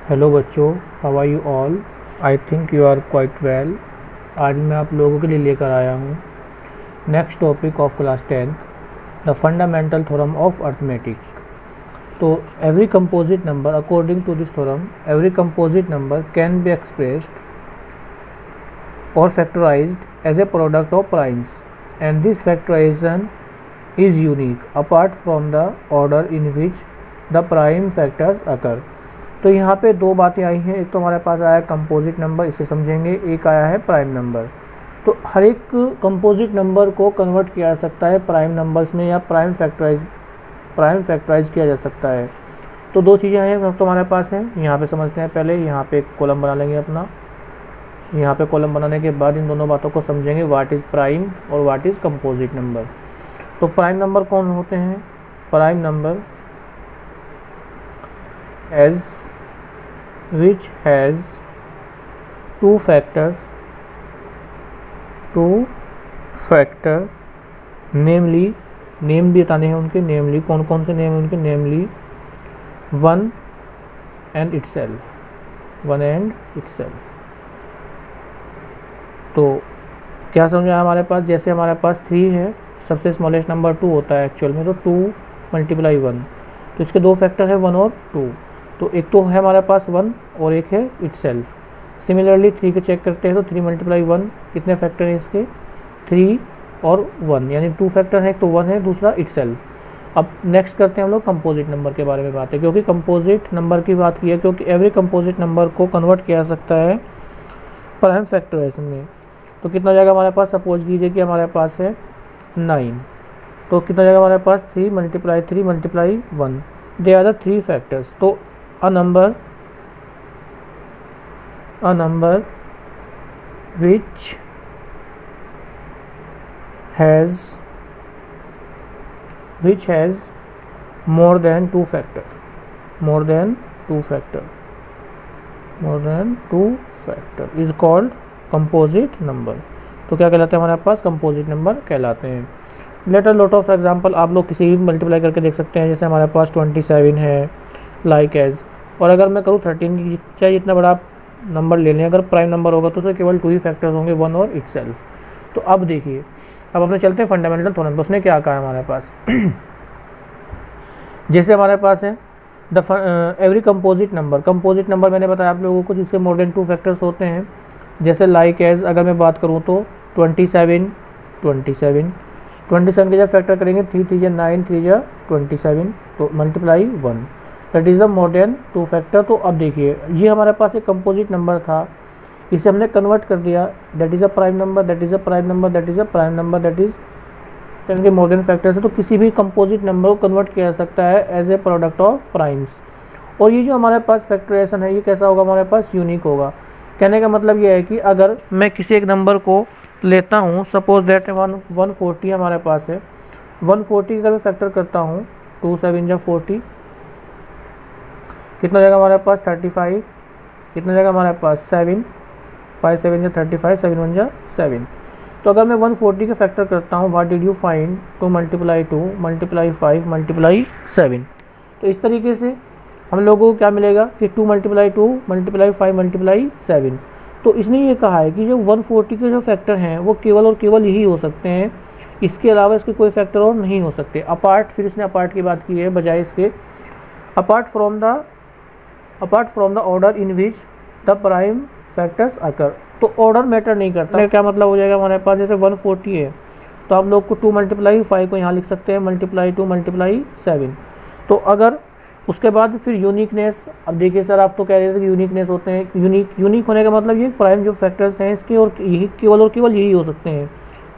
Hello बच्चों, how are you all. I think you are quite well. आज मैं आप लोगों के लिए लेकर आया हूँ next topic of class 10, the fundamental theorem of arithmetic. तो every composite number, according to this theorem, every composite number can be expressed और factorised as a product of primes, and this factorisation is unique apart from the order in which the prime factors occur। तो यहाँ पे दो बातें आई हैं, एक तो हमारे पास आया कंपोजिट नंबर, इसे समझेंगे, एक आया है प्राइम नंबर। तो हर एक कंपोजिट नंबर को कन्वर्ट किया जा सकता है प्राइम नंबर्स में या प्राइम फैक्टराइज किया जा सकता है। तो दो चीज़ें हैं तो हमारे पास हैं, यहाँ पे समझते हैं। पहले यहाँ पे एक कॉलम बना लेंगे अपना। यहाँ पे कॉलम बनाने के बाद इन दोनों बातों को समझेंगे, व्हाट इज़ प्राइम और व्हाट इज़ कंपोजिट नंबर। तो प्राइम नंबर कौन होते हैं? Prime number as which has two factor namely, name भी बताने हैं उनके, नेमली कौन कौन से नेम हैं उनके, नेमली वन एंड इटसेल्फ। तो क्या समझा हमारे पास? जैसे हमारे पास 3 है, सबसे स्मॉलेस्ट नंबर 2 होता है एक्चुअल में, तो 2 × 1, तो इसके दो फैक्टर है 1 और 2। तो एक तो है हमारे पास 1 और एक है इटसेल्फ। सिमिलरली 3 के चेक करते हैं तो 3 × 1 कितने फैक्टर हैं इसके? 3 और 1, यानी 2 फैक्टर है, एक तो 1 है, दूसरा इटसेल्फ। अब नेक्स्ट करते हैं हम लोग कंपोजिट नंबर के बारे में बात है, क्योंकि कंपोजिट नंबर की बात की है क्योंकि एवरी कंपोजिट नंबर को कन्वर्ट किया जा सकता है प्राइम फैक्टराइजेशन में। तो कितना हो जाएगा हमारे पास? सपोज कीजिए कि हमारे पास है 9, तो कितना जाएगा हमारे पास? 3 × 3 × 1, दे आर द 3 फैक्टर्स। तो a number which has more than 2 factor is called composite number। तो क्या कहलाते हैं हमारे पास? कंपोजिट नंबर कहलाते हैं। लेटर लॉट ऑफ एग्जांपल आप लोग किसी भी मल्टीप्लाई करके देख सकते हैं। जैसे हमारे पास 27 है लाइक एज, और अगर मैं करूँ 13 की, चाहे जितना बड़ा आप नंबर ले लें, अगर प्राइम नंबर होगा तो उसके केवल 2 ही फैक्टर्स होंगे, 1 और इटसेल्फ। तो अब देखिए, अब अपने चलते हैं फंडामेंटल थ्योरम पे। उसने क्या कहा है हमारे पास जैसे हमारे पास है द एवरी कंपोजिट नंबर मैंने बताया आप लोगों को जिसके मोर देन 2 फैक्टर्स होते हैं। जैसे लाइक एज अगर मैं बात करूँ तो 27 के जब फैक्टर करेंगे 3 × 3 = 9, 3 × 27, तो × 1, that is the more than 2 factor. तो अब देखिए, ये हमारे पास एक कंपोजिट नंबर था, इसे हमने कन्वर्ट कर दिया, that is a prime number, that is के मोर देन फैक्टर है। तो किसी भी कंपोजिट नंबर को कन्वर्ट किया जा सकता है as a product of primes. और ये जो हमारे पास फैक्टराइजेशन है, ये कैसा होगा हमारे पास? यूनिक होगा। कहने का मतलब ये है कि अगर मैं किसी एक नंबर को लेता हूँ, सपोज दैट 140 हमारे पास है, 140 का मैं फैक्टर करता हूँ, 2 × 7 = 40, कितना जाएगा हमारे पास? 35, कितना जाएगा हमारे पास? 7, 5 × 7 = 35, 7 × 1 = 7। तो अगर मैं 140 का फैक्टर करता हूँ, व्हाट डिड यू फाइंड? 2 × 2 × 5 × 7। तो इस तरीके से हम लोगों को क्या मिलेगा कि 2 × 2 × 5 × 7। तो इसने ये कहा है कि जो 140 के जो फैक्टर हैं वो केवल और केवल यही हो सकते हैं, इसके अलावा इसके कोई फैक्टर और नहीं हो सकते। अपार्ट, फिर इसने अपार्ट की बात की है बजाय इसके, apart from the order in which the prime factors occur. तो ऑर्डर मैटर नहीं करता। क्या मतलब हो जाएगा हमारे पास? जैसे 140 है तो आप लोग को 2 × 5 को यहाँ लिख सकते हैं, × 2 × 7। तो अगर उसके बाद फिर यूनिकनेस, अब देखिए सर आप तो कह रहे थे कि यूनिकनेस होते हैं, यूनिक होने का मतलब ये प्राइम जो फैक्टर्स हैं इसके और यही केवल और केवल यही हो सकते हैं,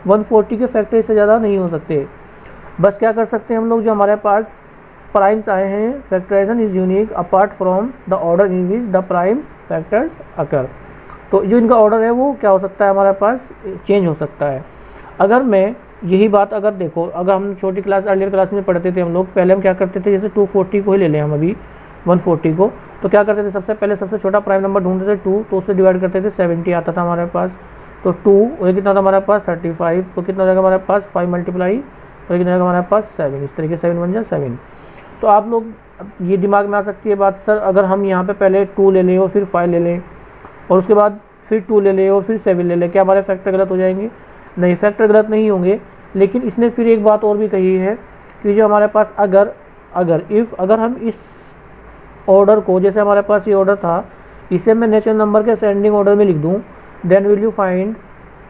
140 के फैक्टर इससे ज़्यादा नहीं हो सकते। बस क्या कर सकते हैं हम लोग, जो हमारे पास प्राइम्स आए हैं, factorisation is unique apart from the order in which the prime factors occur. तो जो इनका ऑर्डर है वो क्या हो सकता है हमारे पास? चेंज हो सकता है। अगर मैं यही बात अगर देखो, अगर हम छोटी क्लास अर्लियर क्लास में पढ़ते थे हम लोग, पहले हम क्या करते थे, जैसे 240 को ही ले लें हम अभी 140 को, तो क्या करते थे? सबसे पहले सबसे छोटा प्राइम नंबर ढूंढते थे 2, तो उससे डिवाइड करते थे, 70 आता था हमारे पास। तो 2 और कितना था हमारे पास? 35, तो कितना हो जाएगा हमारे पास? 5 × और कितना हो जाएगा हमारे पास? 7। इस तरीके 7 × 1 = 7। तो आप लोग अब ये दिमाग में आ सकती है बात, सर अगर हम यहाँ पे पहले 2 ले लें और फिर 5 ले लें और उसके बाद फिर 2 ले लें और फिर 7 ले लें, क्या हमारे फैक्टर गलत हो जाएंगे? नहीं, फैक्टर गलत नहीं होंगे। लेकिन इसने फिर एक बात और भी कही है कि जो हमारे पास अगर हम इस ऑर्डर को, जैसे हमारे पास ये ऑर्डर था, इसे मैं नेचुरल नंबर के असेंडिंग ऑर्डर में लिख दूँ, then will you find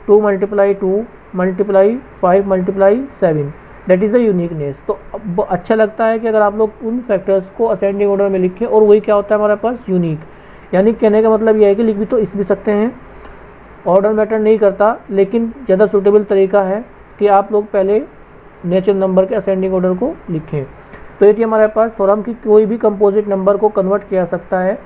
2 multiply 2 multiply 5 multiply 7, that is the uniqueness. तो अब अच्छा लगता है कि अगर आप लोग उन फैक्टर्स को असेंडिंग ऑर्डर में लिखें और वही क्या होता है हमारे पास, यूनिक। यानी कहने का मतलब यह है कि लिख भी तो इस भी सकते हैं, ऑर्डर मैटर नहीं करता, लेकिन ज़्यादा सूटेबल तरीका है कि आप लोग पहले नेचुरल नंबर के असेंडिंग ऑर्डर को लिखें। तो ये थी हमारे पास थ्योरम कि कोई भी कंपोजिट नंबर को कन्वर्ट किया सकता है,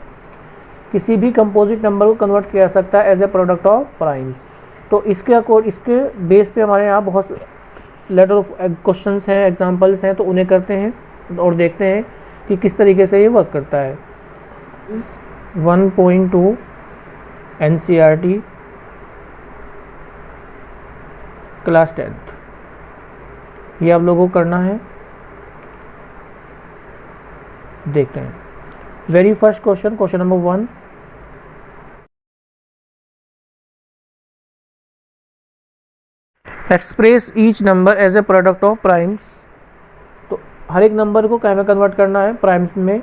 किसी भी कंपोजिट नंबर को कन्वर्ट किया जा सकता है as a product of primes. तो इसके बेस पे हमारे यहाँ बहुत लेटर ऑफ क्वेश्चंस हैं, एग्जांपल्स हैं, तो उन्हें करते हैं और देखते हैं कि किस तरीके से ये वर्क करता है। 1.2 NCERT क्लास 10th, ये आप लोगों को करना है। देखते हैं very first question number 1, express each number as a product of primes. तो हर एक नंबर को क्या में कन्वर्ट करना है, प्राइम्स में।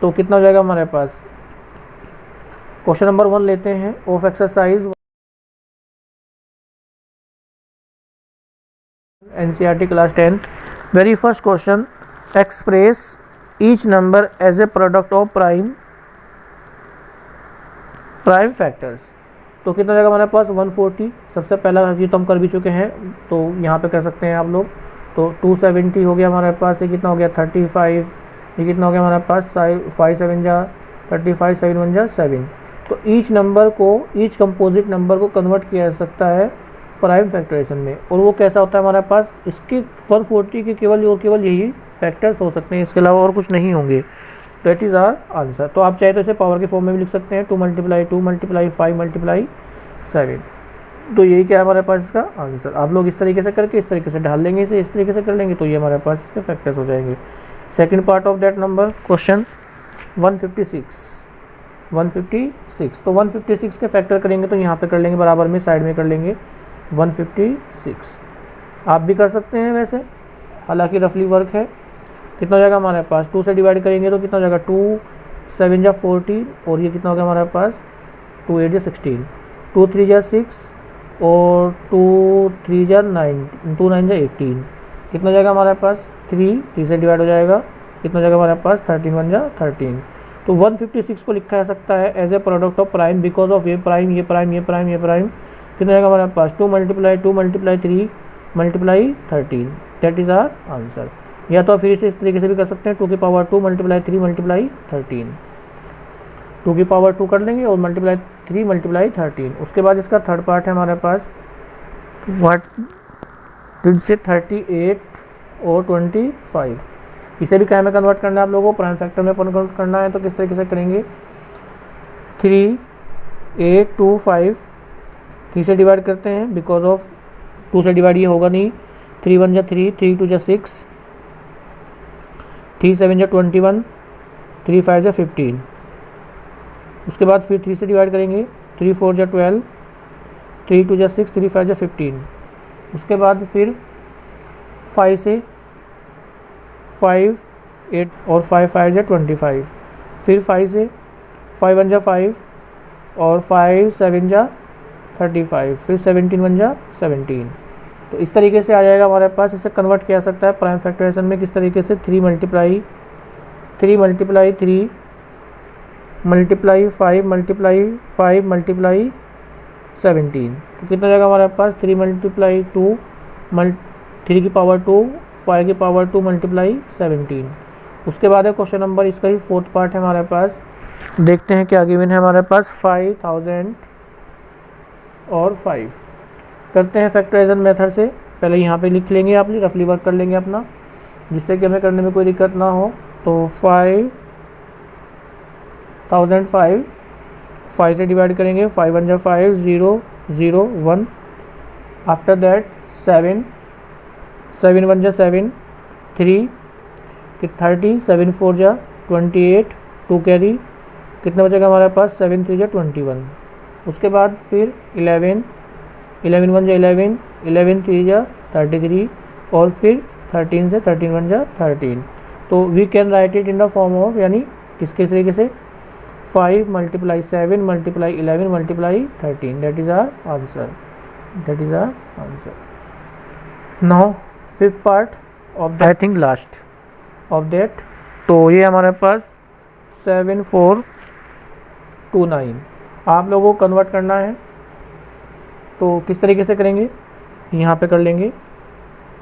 तो कितना हो जाएगा हमारे पास, क्वेश्चन नंबर 1 लेते हैं of exercise NCERT class 10th। Very first question, express each number as a product of prime factors. तो कितना जाएगा हमारे पास 140, सबसे पहला जी तो हम कर भी चुके हैं, तो यहाँ पे कर सकते हैं आप लोग। तो 270 हो गया हमारे पास, ये कितना हो गया 35, ये कितना हो गया हमारे पास 5 7 जा 35, 7 1 जा 7। तो ईच नंबर को, ईच कंपोजिट नंबर को कन्वर्ट किया जा सकता है प्राइम फैक्टराइजेशन में। और वो कैसा होता है हमारे पास, इसके 140 के केवल यही फैक्टर्स हो सकते हैं, इसके अलावा और कुछ नहीं होंगे। That is our answer. तो आप चाहे तो इसे पावर के फॉर्म में भी लिख सकते हैं, 2 मल्टीप्लाई 2 मल्टीप्लाई 5 मल्टीप्लाई 7। तो यही क्या है हमारे पास इसका आंसर। आप लोग इस तरीके से करके इस तरीके से ढाल लेंगे, इसे इस तरीके से कर लेंगे, तो ये हमारे पास इसके फैक्टर्स हो जाएंगे। Second part of that number question 156। तो 156 के फैक्टर करेंगे तो यहाँ पे कर लेंगे, बराबर में साइड में कर लेंगे 156। आप भी कर सकते हैं वैसे, हालांकि रफली वर्क है। कितना हो जाएगा हमारे पास, 2 से डिवाइड करेंगे तो कितना हो जाएगा 2 7 जा 14, और ये कितना हो गया हमारे पास 2 8 जा 16, 2 3 जा 6 और 2 3 जा 9, 2 9 जा 18। कितना हो जाएगा हमारे पास 3 से डिवाइड हो जाएगा, कितना हो जाएगा हमारे पास 13 1 जा 13। तो 156 को लिखा जा सकता है as a product of prime because of ये प्राइम, ये प्राइम, ये प्राइम, ये प्राइम। कितना जाएगा हमारे पास 2 multiply 2 multiply 3 multiply 13, that is our answer. या तो फिर इसे इस तरीके से भी कर सकते हैं, 2 की पावर 2 मल्टीप्लाई 3 मल्टीप्लाई 13, 2 की पावर 2 कर लेंगे और मल्टीप्लाई 3 मल्टीप्लाई 13। उसके बाद इसका थर्ड पार्ट है हमारे पास से 38 और 25। इसे भी क्या में कन्वर्ट करना है आप लोगों को, प्राइम फैक्टर में कन्वर्ट करना है। तो किस तरीके से करेंगे, 3 8 2 5, 3 से डिवाइड करते हैं बिकॉज ऑफ 2 से डिवाइड ये होगा नहीं, 3 1 जा 3, 3 2 जा 6, 3 7 जा 21, 3 5 जा 15। उसके बाद फिर 3 से डिवाइड करेंगे, 3 4 जा 12, 3 2 जा 6, 3 5 जा 15। उसके बाद फिर 5 से 5 8 और 5 5 जा 25, फिर 5 से 5 1 जा 5 और 5 7 जा 35, फिर 17 1 जा 17। तो इस तरीके से आ जाएगा हमारे पास। इसे कन्वर्ट किया जा सकता है प्राइम फैक्टराइजेशन में किस तरीके से, 3 multiply 3 multiply 3 multiply 5 multiply 5 multiply 17। तो कितना जाएगा हमारे पास 3 मल्टीप्लाई 2 3 की पावर 2 5 की पावर 2 मल्टीप्लाई 17। उसके बाद है क्वेश्चन नंबर, इसका ही फोर्थ पार्ट है हमारे पास। देखते हैं क्या गिवन है हमारे पास, 5000 और 5। करते हैं फैक्टराइजेशन मेथड से। पहले यहाँ पे लिख लेंगे, आप रफली वर्क कर लेंगे अपना, जिससे कि हमें करने में कोई दिक्कत ना हो। तो 5005 5 से डिवाइड करेंगे, 5 1 जा 5 0 0 1। आफ्टर दैट 7 7 1 जा 7 3 कि 30, 7 4 जा 28, 2 कैरी, कितना बचेगा हमारे पास 7 3 जा 21। उसके बाद फिर 11, 11 1 जा 11, 11 3 जा 33 और फिर 13 से 13 1 जा 13। तो we can write it in the form of, यानी किसके तरीके से 5 × 7 × 11 × 13, that is our answer, that is our answer. Now fifth part of I think last of that, तो ये हमारे पास 7 4 2 9 आप लोगों को कन्वर्ट करना है। तो किस तरीके से करेंगे, यहाँ पे कर लेंगे,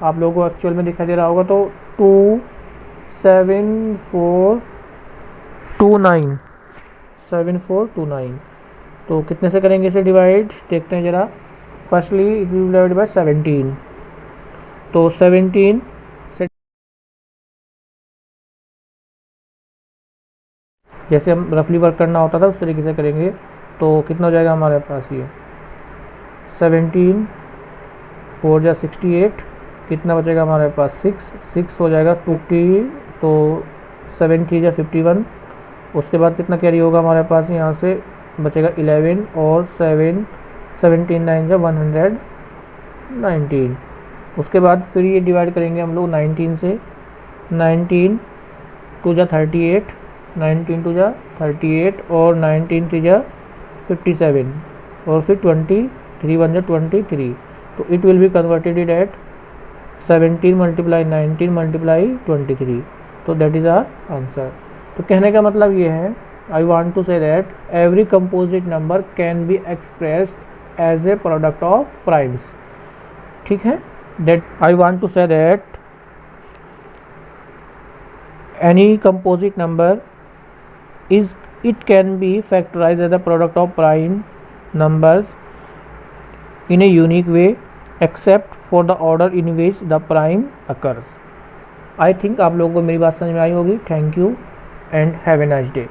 आप लोगों को एक्चुअल में दिखाई दे रहा होगा। तो 2 7 4 2 9 7 4 2 9, तो कितने से करेंगे इसे डिवाइड, देखते हैं ज़रा। Firstly it will divide by 17, तो 17 से जैसे हम रफली वर्क करना होता था उस तरीके से करेंगे। तो कितना हो जाएगा हमारे पास, ये 17 4 जा 68, कितना बचेगा हमारे पास 6 हो जाएगा 50, तो 7 3 जा 51। उसके बाद कितना कैरी होगा हमारे पास, यहाँ से बचेगा 11 और 7 17 9 जा 119। उसके बाद फिर ये डिवाइड करेंगे हम लोग 19 से, 19 2 जा 38, 19 2 जा 38 और 19 3 जा 57 और फिर 23 1 जा 23। तो it will be converted it at 17 × 19 × 23, तो दैट इज़ आवर आंसर। तो कहने का मतलब ये है, I want to say that every composite number can be expressed as a product of primes. ठीक है, that I want to say that any composite number is it can be factorized as the product of prime numbers in a unique way except for the order in which the prime occurs. I think आप लोगों को मेरी बात समझ में आई होगी। Thank you and have a nice day.